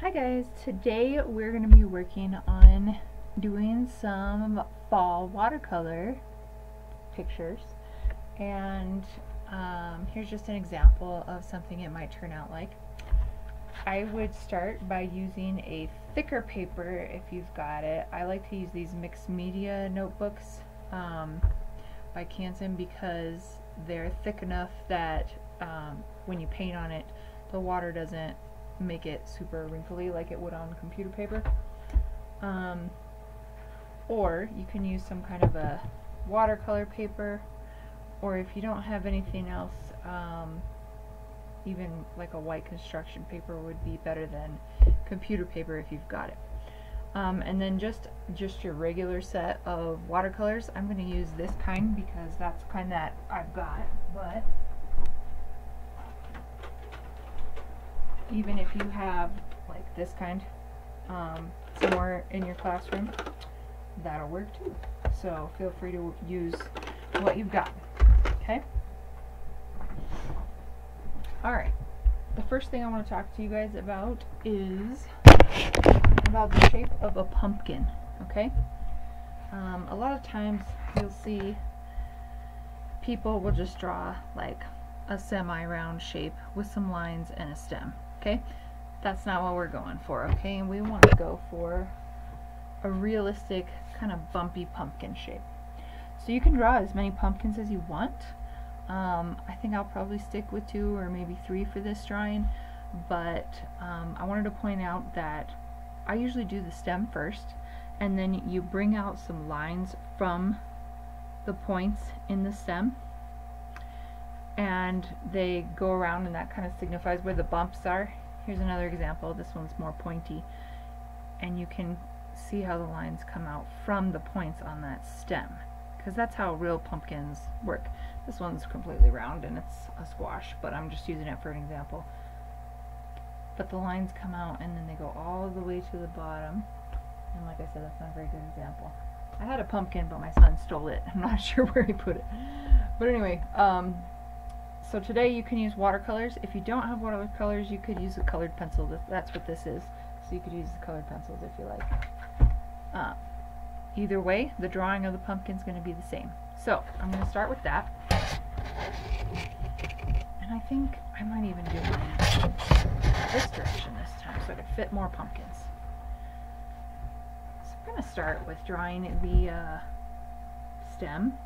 Hi guys, today we're going to be working on doing some fall watercolor pictures, and here's just an example of something it might turn out like. I would start by using a thicker paper if you've got it. I like to use these mixed media notebooks by Canson because they're thick enough that when you paint on it, the water doesn't make it super wrinkly like it would on computer paper. Or you can use some kind of a watercolor paper, or if you don't have anything else, even like a white construction paper would be better than computer paper if you've got it. And then just your regular set of watercolors. I'm going to use this kind because that's the kind that I've got, but even if you have like this kind somewhere in your classroom, that'll work too. So feel free to use what you've got. Okay? Alright, the first thing I want to talk to you guys about is about the shape of a pumpkin. Okay? A lot of times you'll see people will just draw like a semi-round shape with some lines and a stem. Okay, that's not what we're going for. Okay, and we want to go for a realistic kind of bumpy pumpkin shape. So you can draw as many pumpkins as you want. I think I'll probably stick with 2 or maybe 3 for this drawing, but I wanted to point out that I usually do the stem first, and then you bring out some lines from the points in the stem, and they go around, and that kind of signifies where the bumps are. Here's another example. This one's more pointy, and you can see how the lines come out from the points on that stem, because that's how real pumpkins work. This one's completely round and it's a squash, but I'm just using it for an example. But the lines come out and then they go all the way to the bottom, and like I said, that's not a very good example. I had a pumpkin, but my son stole it. I'm not sure where he put it. But anyway, so today you can use watercolors. If you don't have watercolors, you could use a colored pencil. That's what this is. So you could use the colored pencils if you like. Either way, the drawing of the pumpkin is going to be the same. So I'm going to start with that. And I think I might even do mine this direction this time so I could fit more pumpkins. So I'm going to start with drawing the stem.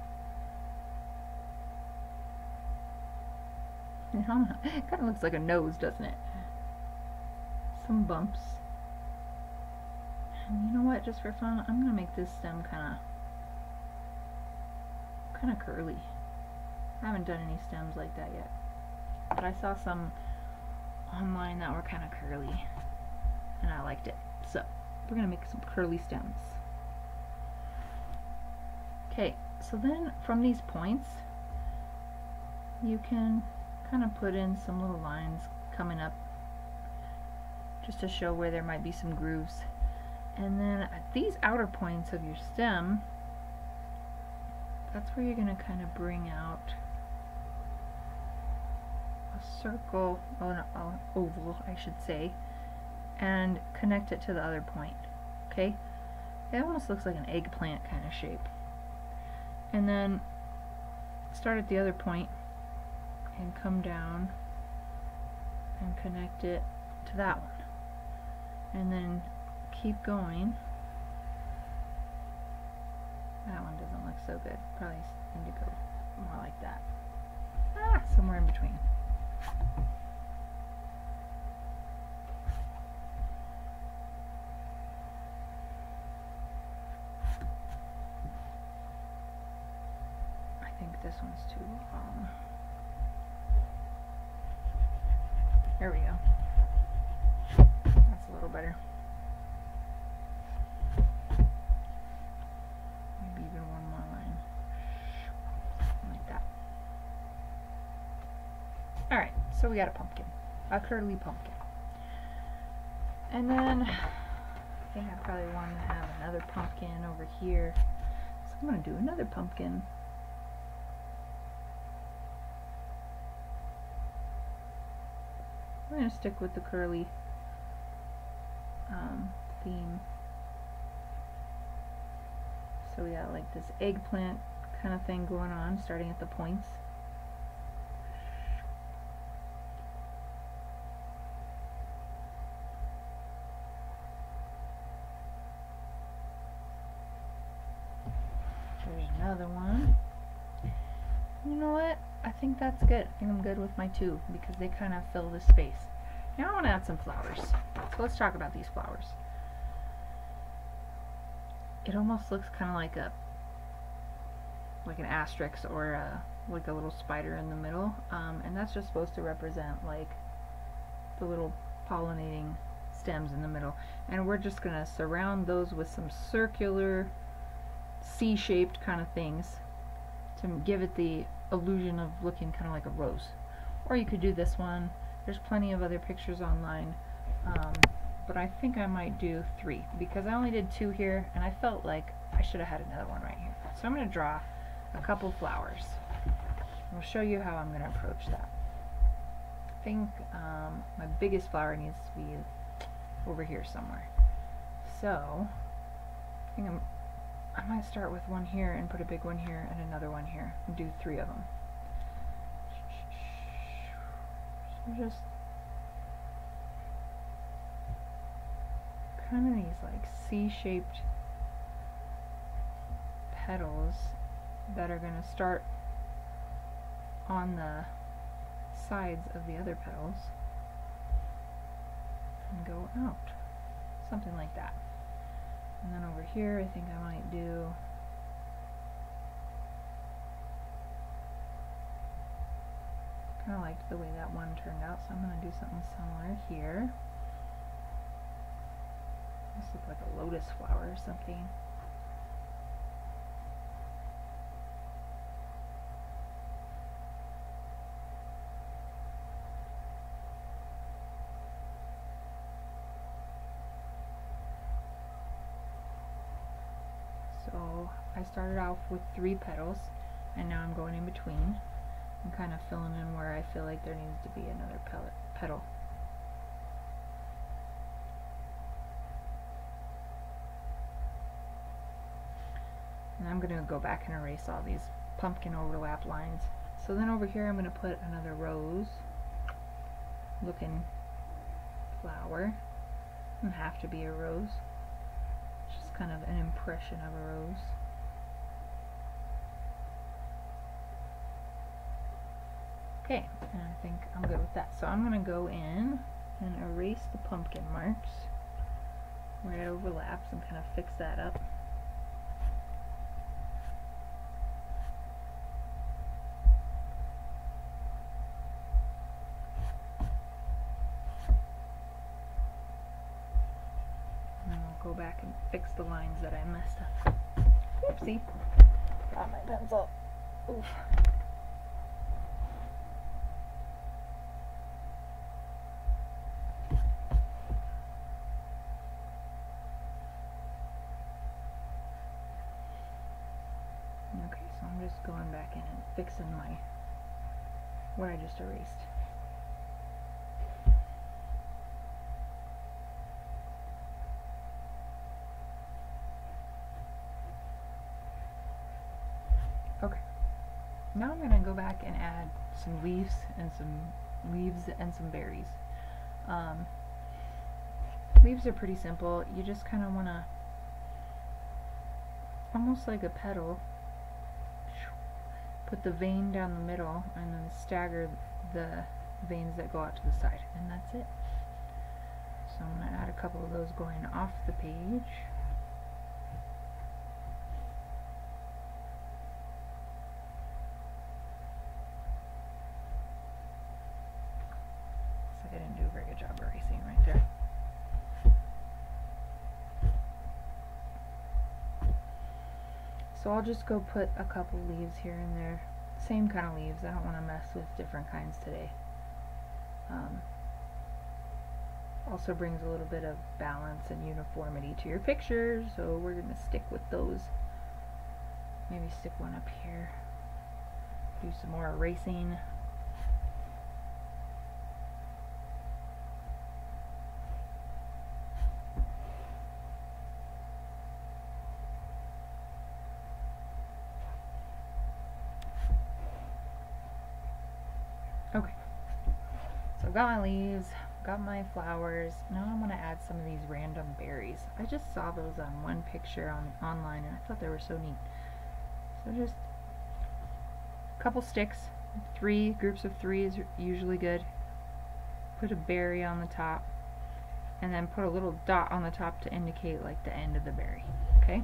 It kind of looks like a nose, doesn't it? Some bumps. And you know what, just for fun, I'm going to make this stem kind of curly. I haven't done any stems like that yet, but I saw some online that were kind of curly, and I liked it. So we're going to make some curly stems. Okay, so then from these points, you can kind of put in some little lines coming up just to show where there might be some grooves. And then at these outer points of your stem, that's where you're going to kind of bring out a circle, or an oval I should say, and connect it to the other point. Okay? It almost looks like an eggplant kind of shape. And then start at the other point and come down and connect it to that one, and then keep going. That one doesn't look so good. Probably need to go more like that. Somewhere in between. I think this one's too long. There we go. That's a little better. Maybe even one more line. Like that. Alright, so we got a pumpkin. A curly pumpkin. And then I think I probably want to have another pumpkin over here. So I'm going to do another pumpkin. I'm going to stick with the curly theme. So we got like this eggplant kind of thing going on, starting at the points. There's another one. You know what? I think that's good. I think I'm good with my two because they kind of fill the space. Now I want to add some flowers. So let's talk about these flowers. It almost looks kind of like an asterisk or like a little spider in the middle, and that's just supposed to represent like the little pollinating stems in the middle. And we're just going to surround those with some circular C-shaped kind of things to give it the illusion of looking kind of like a rose. Or you could do this one. There's plenty of other pictures online, but I think I might do 3 because I only did 2 here and I felt like I should have had another one right here. So I'm going to draw a couple flowers. I'll show you how I'm going to approach that. I think my biggest flower needs to be over here somewhere. So I think I might start with one here and put a big one here and another one here and do 3 of them. So just kind of these like C-shaped petals that are going to start on the sides of the other petals and go out. Something like that. And then over here I think I might do kind of liked the way that one turned out, so I'm going to do something similar here. This looks like a lotus flower or something. So I started off with 3 petals and now I'm going in between and kind of filling in where I feel like there needs to be another petal. And I'm going to go back and erase all these pumpkin overlap lines. So then over here I'm going to put another rose looking flower. It doesn't have to be a rose. It's just kind of an impression of a rose. Okay, and I think I'm good with that. So I'm going to go in and erase the pumpkin marks where it overlaps and kind of fix that up. And then I'll go back and fix the lines that I messed up. Oopsie. Got my pencil. Oof. Okay, so I'm just going back in and fixing what I just erased. Okay, now I'm going to go back and add some leaves and some berries. Leaves are pretty simple. You just kind of want to, almost like a petal, put the vein down the middle and then stagger the veins that go out to the side, and that's it. So I'm going to add a couple of those going off the page. So I didn't do a very good job erasing right there. So I'll just go put a couple leaves here and there. Same kind of leaves. I don't want to mess with different kinds today. Also brings a little bit of balance and uniformity to your picture, so we're going to stick with those. Maybe stick one up here. Do some more erasing. I've got my leaves, got my flowers. Now I'm going to add some of these random berries. I just saw those on one picture online and I thought they were so neat. So just a couple sticks, 3 groups of 3 is usually good. Put a berry on the top and then put a little dot on the top to indicate like the end of the berry. Okay?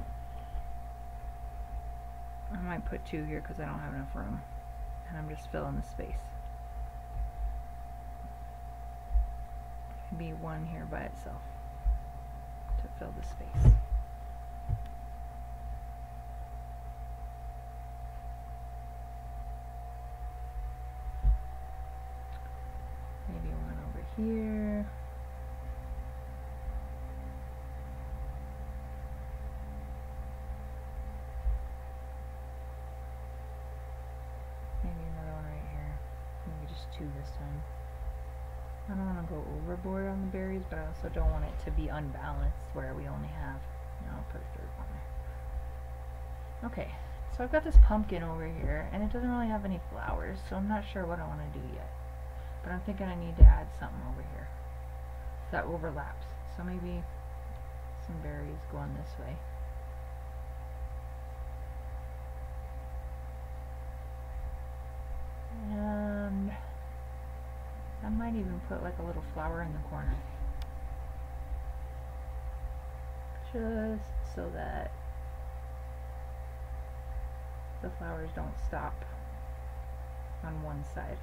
I might put 2 here because I don't have enough room and I'm just filling the space. Maybe 1 here by itself to fill the space. Maybe 1 over here. Maybe another one right here. Maybe just 2 this time. I don't want to go overboard on the berries, but I also don't want it to be unbalanced where we only have, I'll put a 3rd one there. Okay, so I've got this pumpkin over here, and it doesn't really have any flowers, so I'm not sure what I want to do yet. But I'm thinking I need to add something over here that overlaps. So maybe some berries going this way. And I might even put like a little flower in the corner. Just so that the flowers don't stop on one side.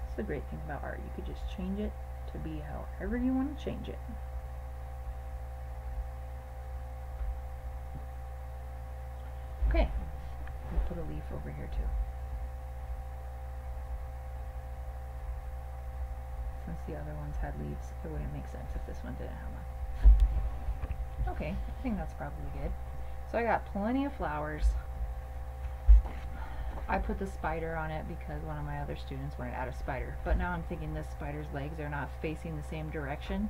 That's the great thing about art. You could just change it to be however you want to change it. Okay, we'll put a leaf over here too. Since the other ones had leaves, it wouldn't make sense if this one didn't have one. Okay, I think that's probably good. So I got plenty of flowers. I put the spider on it because one of my other students wanted to add a spider. But now I'm thinking this spider's legs are not facing the same direction,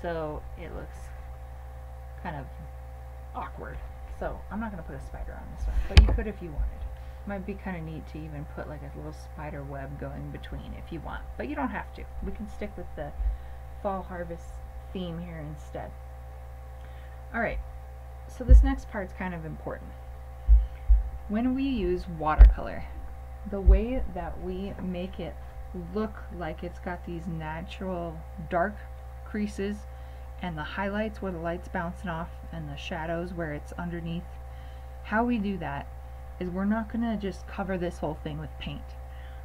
so it looks kind of awkward. So I'm not going to put a spider on this one, but you could if you wanted. Might be kind of neat to even put like a little spider web going between if you want, but you don't have to. We can stick with the fall harvest theme here instead. Alright, so this next part's kind of important. When we use watercolor, the way that we make it look like it's got these natural dark creases and the highlights where the light's bouncing off and the shadows where it's underneath, how we do that is we're not going to just cover this whole thing with paint.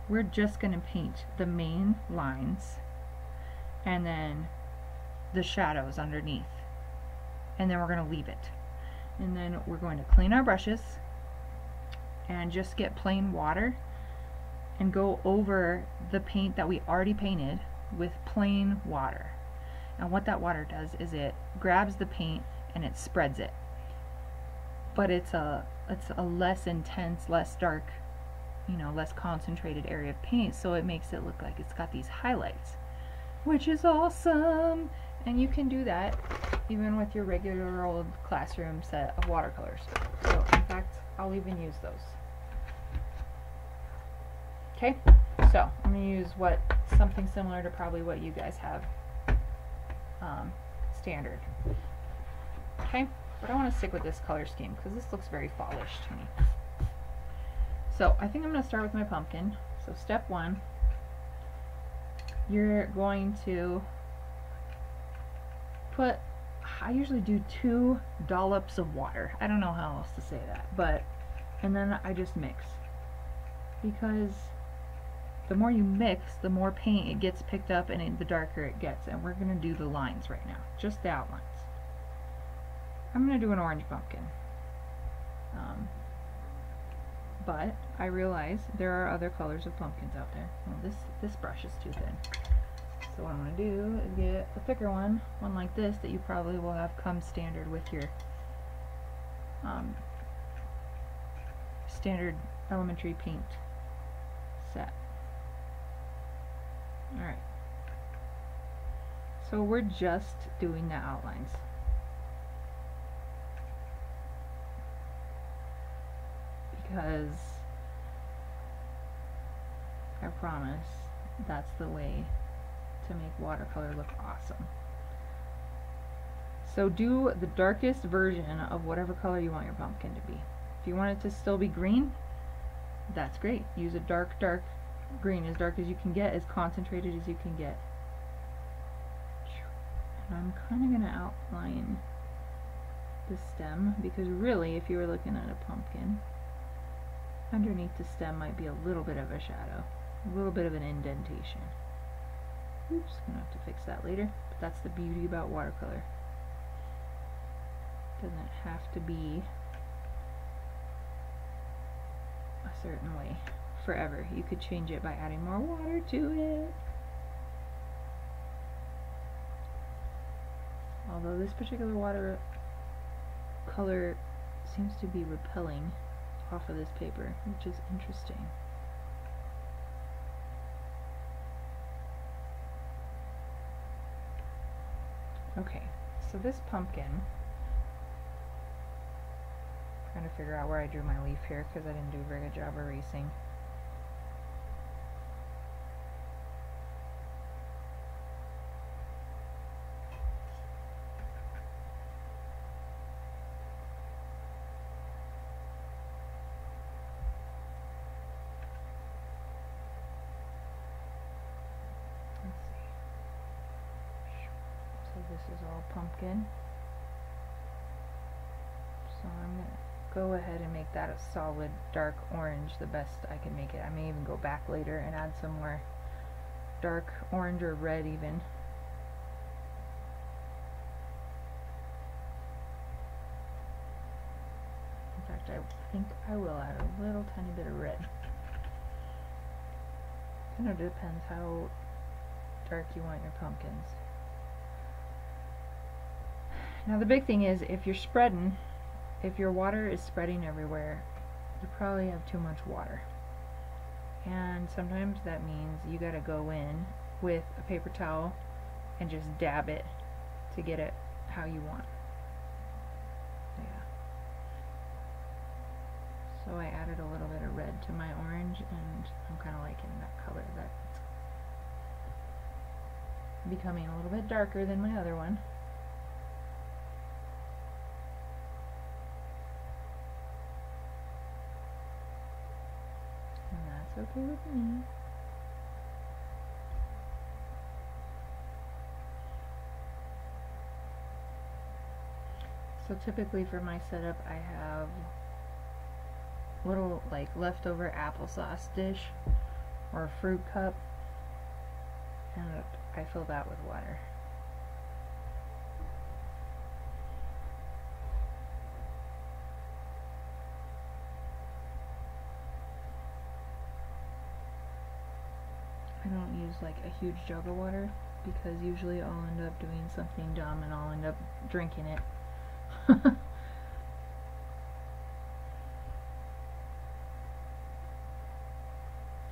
We're just going to paint the main lines and then the shadows underneath, and then we're going to leave it. And then we're going to clean our brushes and just get plain water and go over the paint that we already painted with plain water. And what that water does is it grabs the paint and it spreads it. But it's a less intense, less dark, less concentrated area of paint, so it makes it look like it's got these highlights, which is awesome. And you can do that even with your regular old classroom set of watercolors. So in fact, I'll even use those. Okay, so I'm going to use something similar to probably what you guys have standard. Okay, but I want to stick with this color scheme because this looks very fallish to me. So I think I'm going to start with my pumpkin. So step 1, you're going to put, I usually do 2 dollops of water. I don't know how else to say that, and then I just mix, because the more you mix, the more paint it gets picked up and the darker it gets. And we're going to do the lines right now, just the outlines. I'm going to do an orange pumpkin. But I realize there are other colors of pumpkins out there. Well, this brush is too thin. So what I'm going to do is get a thicker one like this that you probably will have come standard with your standard elementary paint set. Alright, so we're just doing the outlines. because I promise that's the way to make watercolor look awesome. So do the darkest version of whatever color you want your pumpkin to be. If you want it to still be green, that's great. Use a dark green, as dark as you can get, as concentrated as you can get. And I'm kind of going to outline the stem, because really, if you were looking at a pumpkin, underneath the stem might be a little bit of a shadow, a little bit of an indentation. Oops, gonna have to fix that later, but that's the beauty about watercolor. It doesn't have to be a certain way forever. You could change it by adding more water to it. Although this particular watercolor seems to be repelling off of this paper, which is interesting. Okay, so this pumpkin, I'm trying to figure out where I drew my leaf here because I didn't do a very good job erasing. This is all pumpkin, so I'm going to go ahead and make that a solid dark orange the best I can make it. I may even go back later and add some more dark orange or red even. In fact, I think I will add a little tiny bit of red. Kind of depends how dark you want your pumpkins. Now the big thing is, if your water is spreading everywhere, you probably have too much water. And sometimes that means you gotta go in with a paper towel and just dab it to get it how you want. Yeah. So I added a little bit of red to my orange, and I'm kinda liking that color. That's becoming a little bit darker than my other one. Okay with me. So typically for my setup I have little like leftover applesauce dish or a fruit cup, and I fill that with water. I don't use like a huge jug of water because usually I'll end up doing something dumb and I'll end up drinking it. I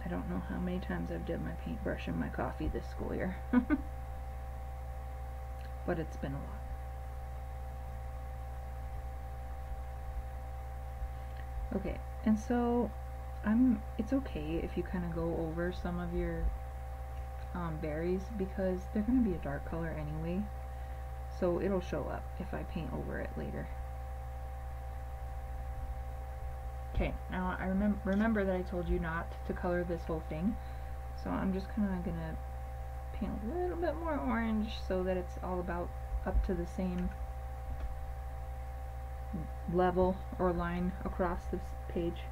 don't know how many times I've dipped my paintbrush in my coffee this school year. But it's been a lot. Okay, and so it's okay if you kind of go over some of your berries, because they're going to be a dark color anyway, so it'll show up if I paint over it later. Okay, now I remember that I told you not to color this whole thing, so I'm just kind of going to paint a little bit more orange so that it's all about up to the same level or line across this page.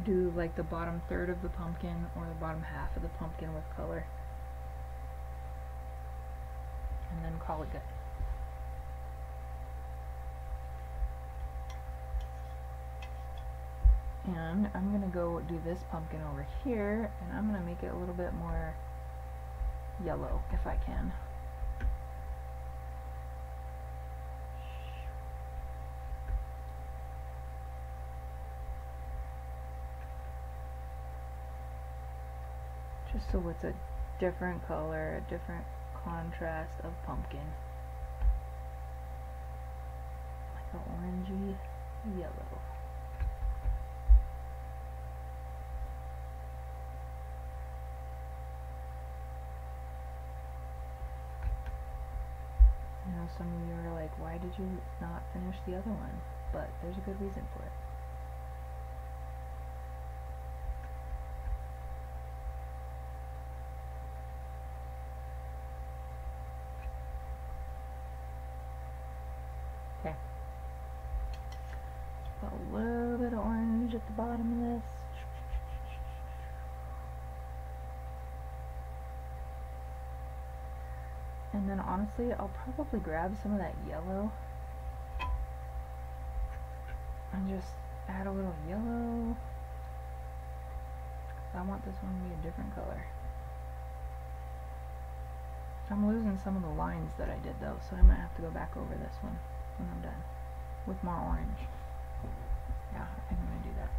Do like the bottom third of the pumpkin or the bottom half of the pumpkin with color, and then call it good. And I'm gonna go do this pumpkin over here, and I'm gonna make it a little bit more yellow if I can. Just so it's a different color, a different contrast of pumpkin. Like an orangey yellow. I know some of you are like, why did you not finish the other one? But there's a good reason for it. Okay. Put a little bit of orange at the bottom of this. And then honestly, I'll probably grab some of that yellow and just add a little yellow. I want this one to be a different color. I'm losing some of the lines that I did though, so I might have to go back over this one when I'm done with more orange. Yeah, I think I'm going to do that.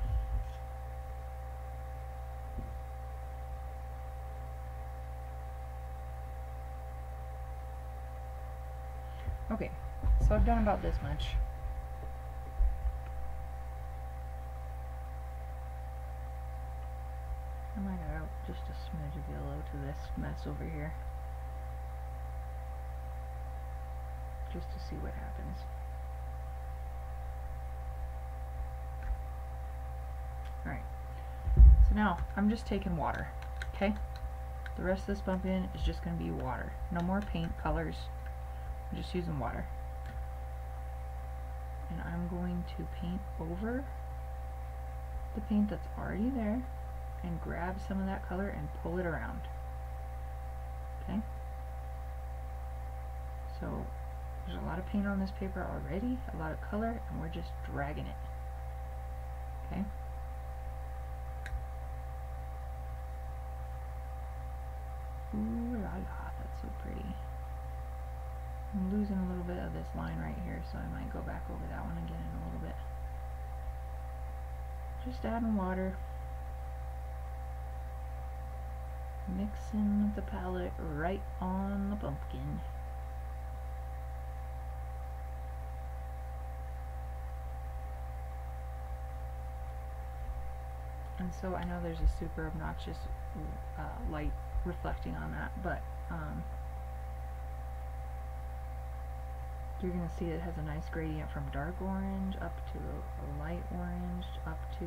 Okay, so I've done about this much. I might add just a smidge of yellow to this mess over here, just to see what happens. Alright, so now I'm just taking water, okay? The rest of this pumpkin is just going to be water. No more paint colors. I'm just using water. And I'm going to paint over the paint that's already there and grab some of that color and pull it around. Okay? So there's a lot of paint on this paper already, a lot of color, and we're just dragging it. Okay? Ooh la la, that's so pretty. I'm losing a little bit of this line right here, so I might go back over that one again in a little bit. Just adding water. Mixing the palette right on the pumpkin. And so I know there's a super obnoxious light reflecting on that, but you're going to see it has a nice gradient from dark orange up to a light orange up to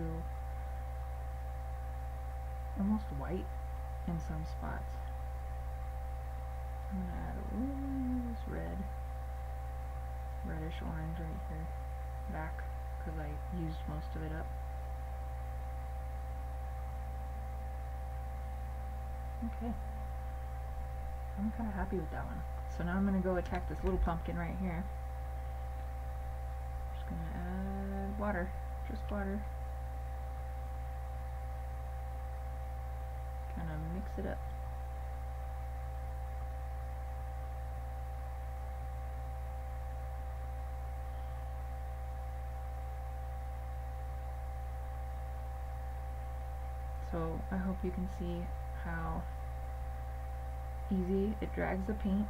almost white in some spots. I'm going to add a little this reddish orange right here back because I used most of it up. Okay, I'm kind of happy with that one. So now I'm going to go attack this little pumpkin right here. Just going to add water, just water. Kind of mix it up. So I hope you can see how easy it drags the paint,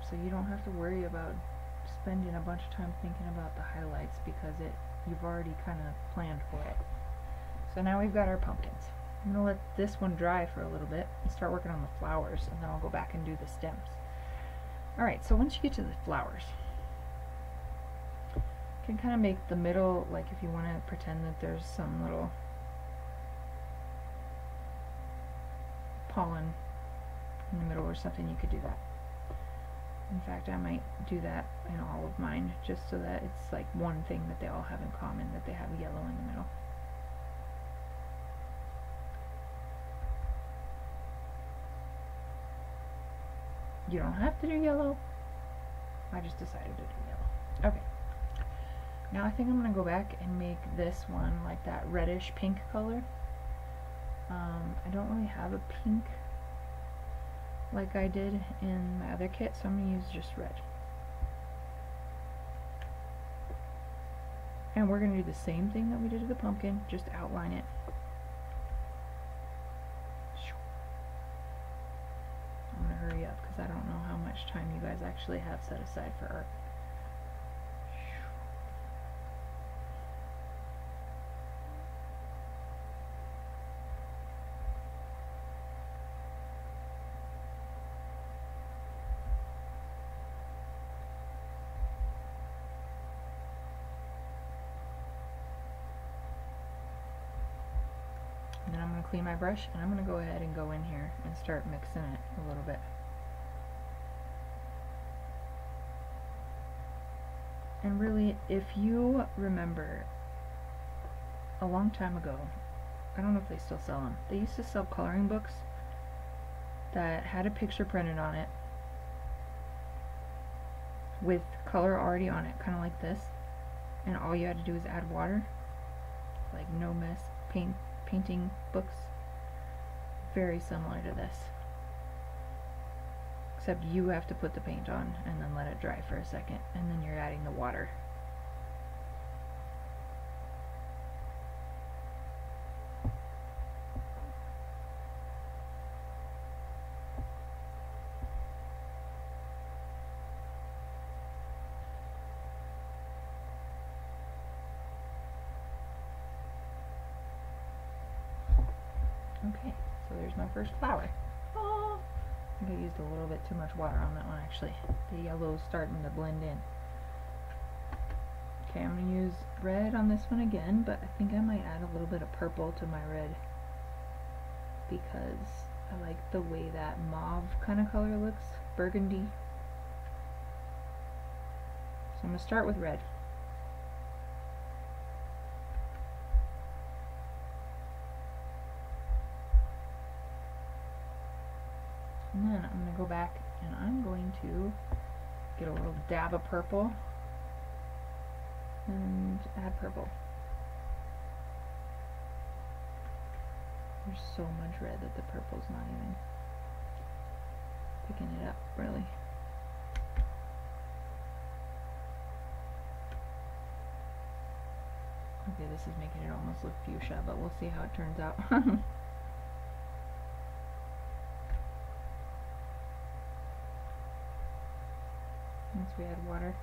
so you don't have to worry about spending a bunch of time thinking about the highlights because you've already kind of planned for it. So now we've got our pumpkins. I'm going to let this one dry for a little bit and start working on the flowers, and then I'll go back and do the stems. Alright, so once you get to the flowers, you can kind of make the middle, like if you want to pretend that there's some little pollen in the middle or something, you could do that. In fact, I might do that in all of mine, just so that it's like one thing that they all have in common, that they have yellow in the middle. You don't have to do yellow. I just decided to do yellow. Okay. Now I think I'm going to go back and make this one like that reddish pink color. I don't really have a pink like I did in my other kit, so I'm going to use just red. And we're going to do the same thing that we did to the pumpkin, just outline it. I'm going to hurry up. up because I don't know how much time you guys actually have set aside for art. And then I'm going to clean my brush and I'm going to go ahead and go in here and start mixing it a little bit. And really, if you remember, a long time ago, I don't know if they still sell them, they used to sell coloring books that had a picture printed on it with color already on it, kind of like this, and all you had to do is add water, like no mess painting books. Very similar to this, except you have to put the paint on and then let it dry for a second, and then you're adding the water. Okay, so there's my first flower. Oh, I think I used a little bit too much water on that one actually. The yellow's starting to blend in. Okay, I'm going to use red on this one again, but I think I might add a little bit of purple to my red because I like the way that mauve kind of color looks, burgundy. So I'm going to start with red. And then I'm going to go back and I'm going to get a little dab of purple and add purple. There's so much red that the purple's not even picking it up, really. Okay, this is making it almost look fuchsia, but we'll see how it turns out. Once we add water.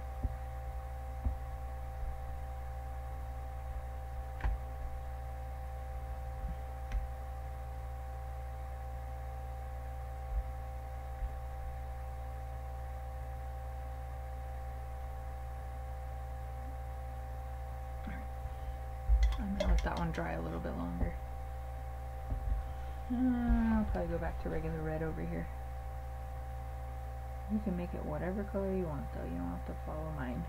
I'm going to let that one dry a little bit longer. I'll probably go back to regular red over here. You can make it whatever color you want though, you don't have to follow mine.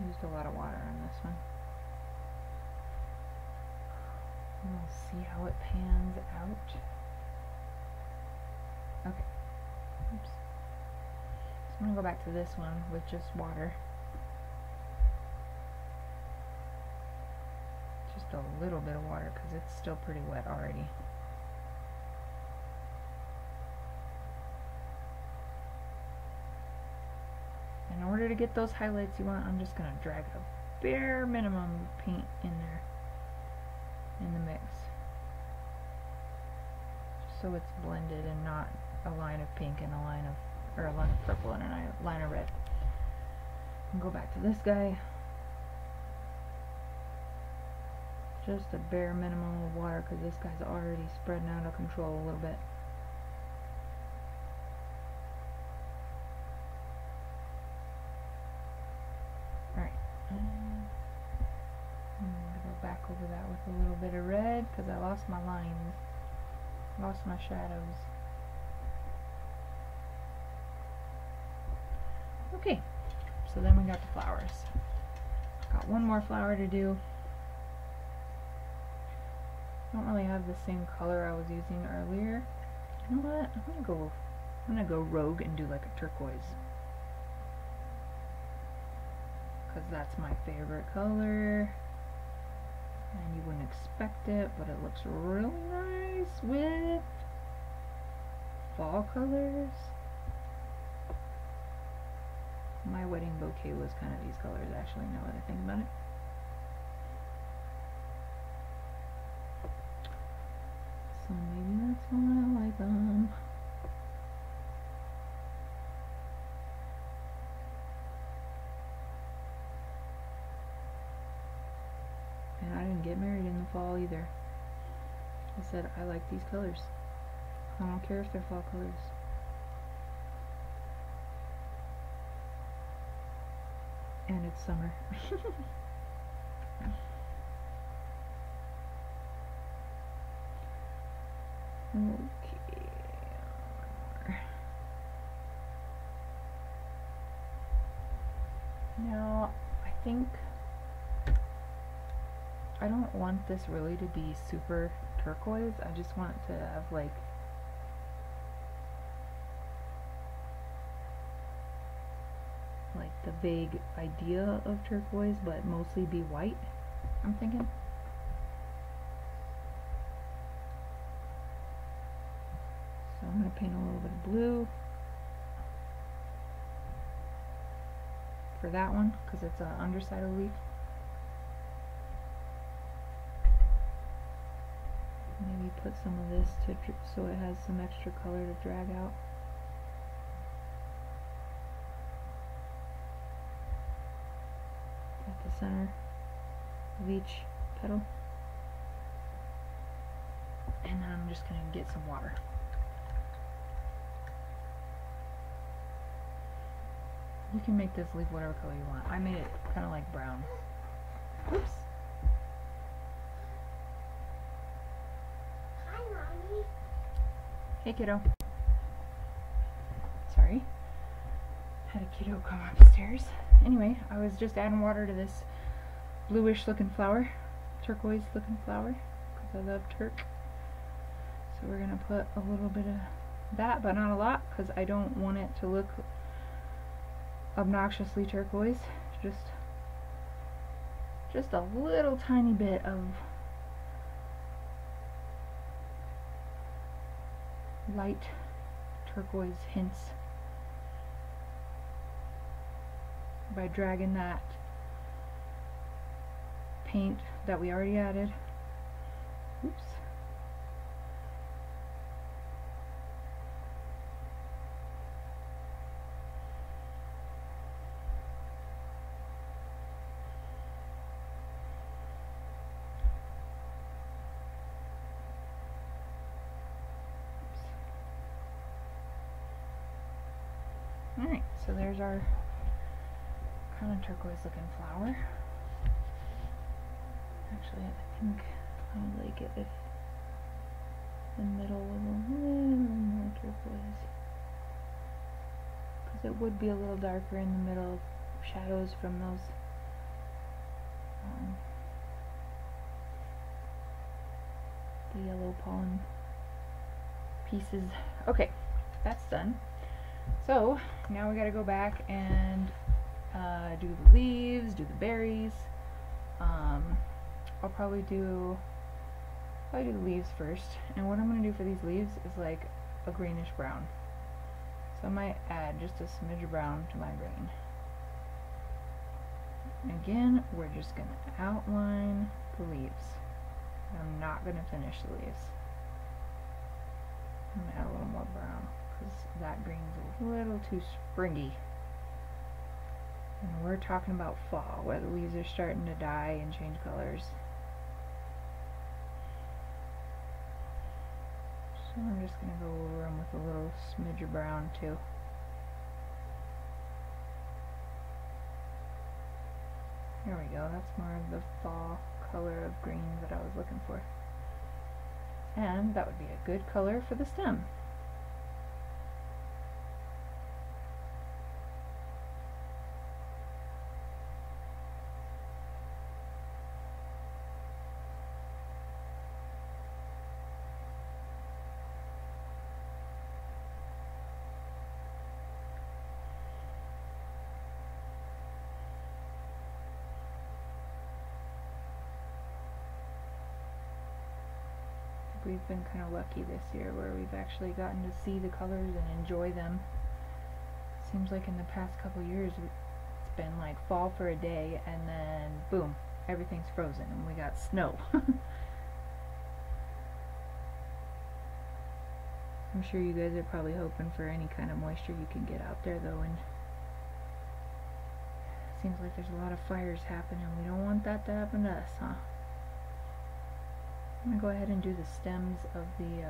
Used a lot of water on this one. And we'll see how it pans out. Okay. Oops. I'm going to go back to this one with just water. Just a little bit of water because it's still pretty wet already. In order to get those highlights you want, I'm just going to drag a bare minimum of paint in there, in the mix. Just so it's blended and not a line of pink and a line of or a line of purple and a line of red. And go back to this guy. Just a bare minimum of water because this guy's already spreading out of control a little bit. Alright. I'm going to go back over that with a little bit of red because I lost my lines. Lost my shadows. Okay, so then we got the flowers. Got one more flower to do. I don't really have the same color I was using earlier. You know what? I'm gonna go rogue and do like a turquoise. Cause that's my favorite color. And you wouldn't expect it, but it looks really nice with fall colors. My wedding bouquet was kind of these colors, actually, now that I think about it. So maybe that's why I like them. And I didn't get married in the fall either. I said, I like these colors. I don't care if they're fall colors. And it's summer. Okay, now I think I don't want this really to be super turquoise. I just want it to have like the vague idea of turquoise, but mostly be white, I'm thinking. So I'm going to paint a little bit of blue for that one because it's an underside of the leaf. Maybe put some of this so it has some extra color to drag out. At the center of each petal. And then I'm just going to get some water. You can make this leaf whatever color you want. I made it kind of like brown. Oops. Hi, Mommy. Hey, kiddo. Sorry. Had a kiddo come upstairs. Anyway, I was just adding water to this bluish looking flower, turquoise looking flower, because I love turk. So we're going to put a little bit of that, but not a lot, because I don't want it to look obnoxiously turquoise. Just a little tiny bit of light turquoise hints by dragging that paint that we already added. Oops. Alright, so there's our kind of turquoise looking flower. Actually, I think I would like it if the middle was a little more turquoise, because it would be a little darker in the middle, shadows from those the yellow pollen pieces. Okay, that's done. So now we gotta go back and do the leaves, do the berries. I'll probably do the leaves first, and what I'm gonna do for these leaves is like a greenish brown. So I might add just a smidge of brown to my green. Again, we're just gonna outline the leaves. I'm not gonna finish the leaves. I'm gonna add a little more brown, because that green's a little too springy. And we're talking about fall, where the leaves are starting to die and change colors. So I'm just going to go over them with a little smidge of brown too. There we go, that's more of the fall color of green that I was looking for. And that would be a good color for the stem. We've been kind of lucky this year where we've actually gotten to see the colors and enjoy them. Seems like in the past couple years it's been like fall for a day and then boom, everything's frozen and we got snow. I'm sure you guys are probably hoping for any kind of moisture you can get out there though, and it seems like there's a lot of fires happening. We don't want that to happen to us, huh? I'm gonna go ahead and do the stems of the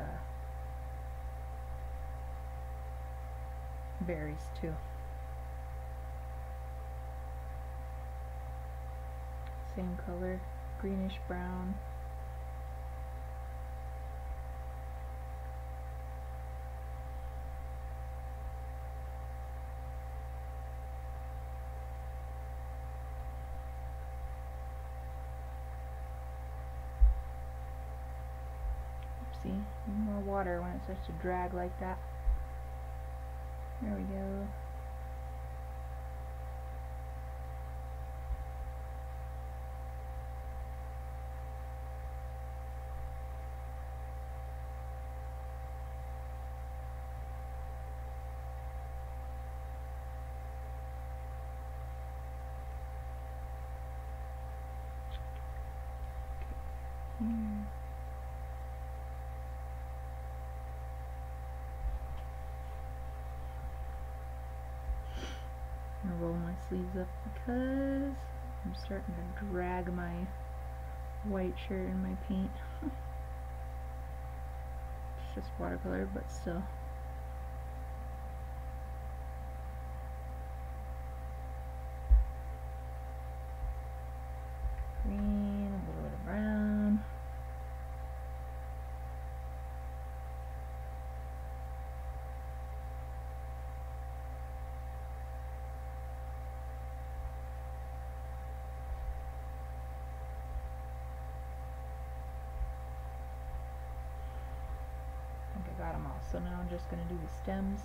berries too. Same color, greenish brown. See, more water when it starts to drag like that. There we go. Okay. Here. I'm going to roll my sleeves up because I'm starting to drag my white shirt in my paint. It's just watercolor, but still. Green, a little bit of brown. Got them all. So now I'm just going to do the stems.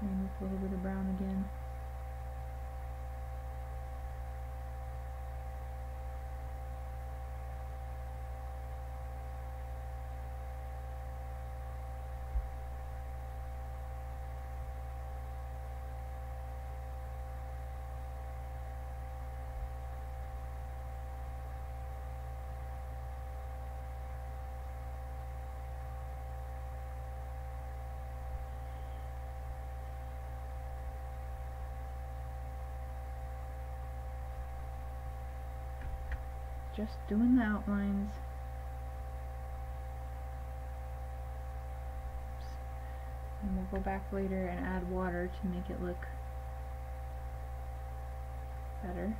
And with a little bit of brown again. Just doing the outlines. Oops. And we'll go back later and add water to make it look better.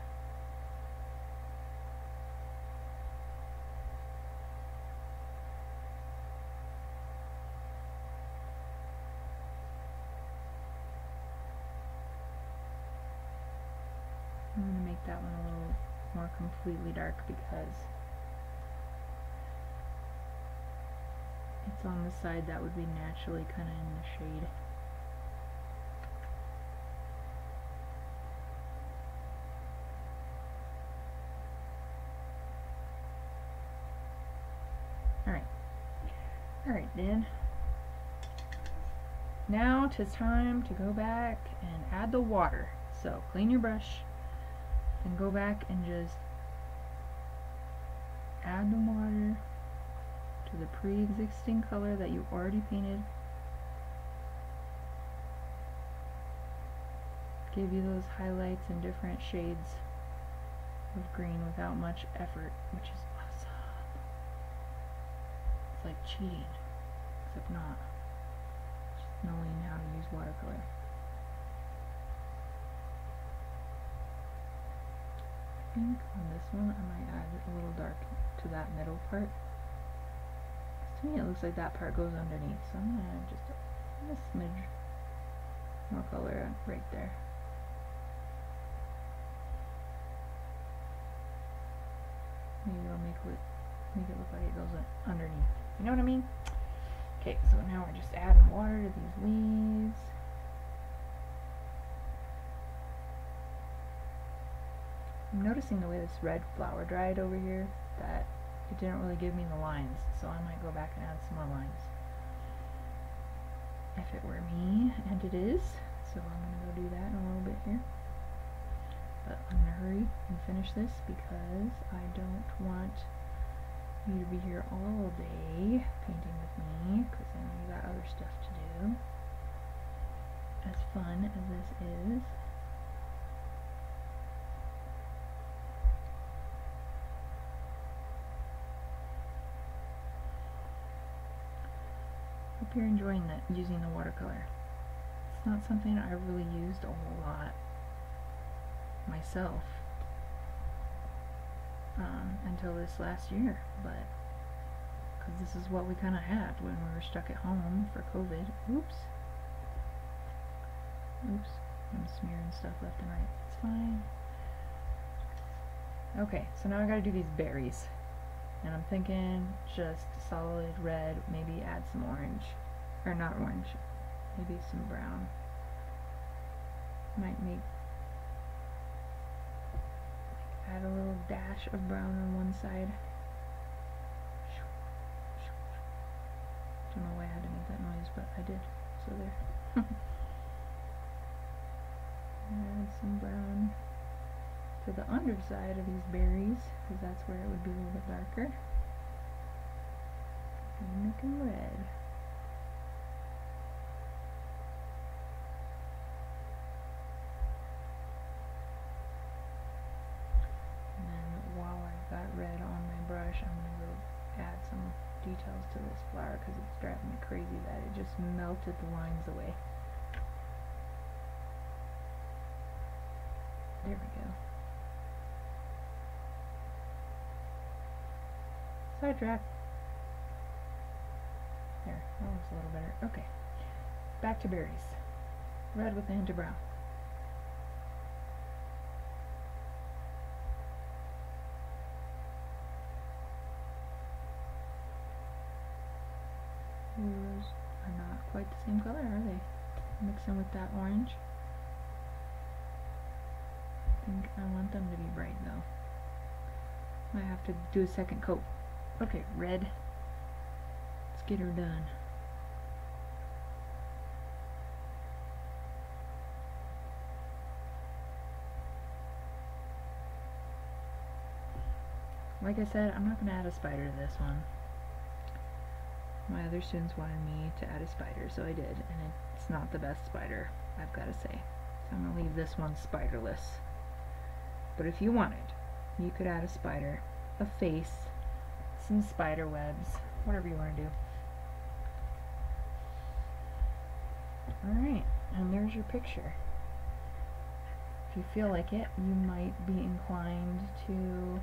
I'm going to make that one a little more completely dark because it's on the side that would be naturally kind of in the shade. Alright then. Now it's time to go back and add the water. So clean your brush and go back and just add the water to the pre-existing color that you already painted. Give you those highlights and different shades of green without much effort, which is awesome. It's like cheating, except not. Just knowing how to use watercolor. I think on this one I might add a little dark to that middle part. To me it looks like that part goes underneath, so I'm going to add just a smidge more color right there. Maybe it'll make it look like it goes underneath. You know what I mean? Okay, so now we're just adding water to these leaves. I'm noticing the way this red flower dried over here that it didn't really give me the lines, so I might go back and add some more lines if it were me and it is. So I'm going to go do that in a little bit here. But I'm going to hurry and finish this because I don't want you to be here all day painting with me, because I know you got other stuff to do. As fun as this is. Hope you're enjoying that, using the watercolor. It's not something I really used a whole lot myself until this last year, but because this is what we kind of had when we were stuck at home for COVID. Oops. I'm smearing stuff left and right. It's fine. Okay, so now I gotta do these berries. And I'm thinking just solid red, maybe add some orange. Or not orange, maybe some brown. Might add a little dash of brown on one side. Don't know why I had to make that noise, but I did. So there. Add some brown to the underside of these berries, because that's where it would be a little bit darker. And make them red. And then while I've got red on my brush, I'm going to go add some details to this flower, because it's driving me crazy that it just melted the lines away. There we go. Sidetrack. There, that looks a little better. Okay, back to berries. Red with a hint of brown. Those are not quite the same color, are they? Mixing with that orange. I think I want them to be bright though. Might have to do a second coat. Okay, red. Let's get her done. Like I said, I'm not going to add a spider to this one. My other students wanted me to add a spider, so I did, and it's not the best spider, I've got to say. So I'm going to leave this one spiderless. But if you wanted, you could add a spider, a face, some spider webs, whatever you want to do. Alright, and there's your picture. If you feel like it, you might be inclined to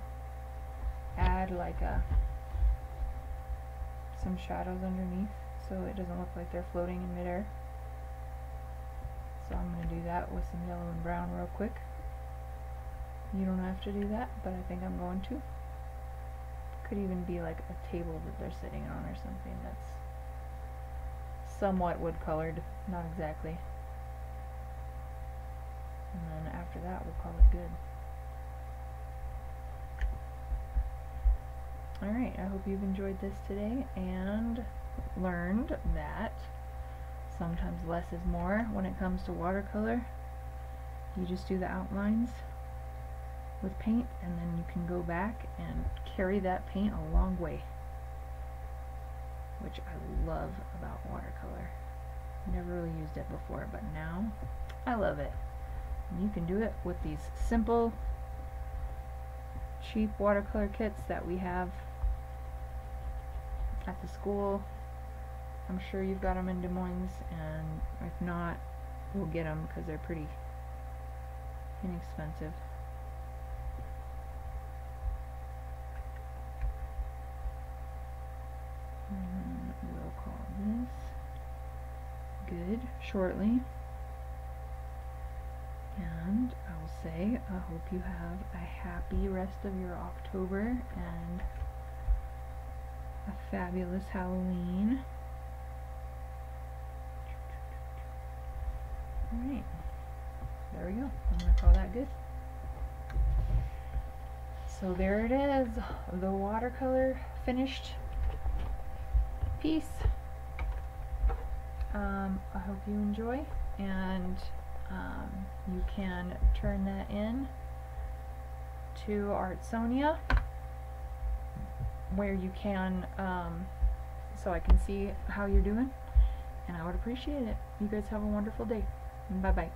add like some shadows underneath so it doesn't look like they're floating in midair. So I'm going to do that with some yellow and brown real quick. You don't have to do that, but I think I'm going to. Could even be like a table that they're sitting on or something that's somewhat wood colored, not exactly. And then after that we'll call it good. Alright, I hope you've enjoyed this today and learned that sometimes less is more when it comes to watercolor. You just do the outlines with paint, and then you can go back and carry that paint a long way, which I love about watercolor. Never really used it before, but now I love it. And you can do it with these simple, cheap watercolor kits that we have at the school. I'm sure you've got them in Des Moines, and if not, we'll get them because they're pretty inexpensive. And we'll call this good shortly. And I'll say, I hope you have a happy rest of your October and a fabulous Halloween. Alright, there we go. I'm going to call that good. So there it is, the watercolor finished piece. I hope you enjoy. and you can turn that in to Artsonia, where you can so I can see how you're doing, and I would appreciate it. You guys have a wonderful day. Bye bye.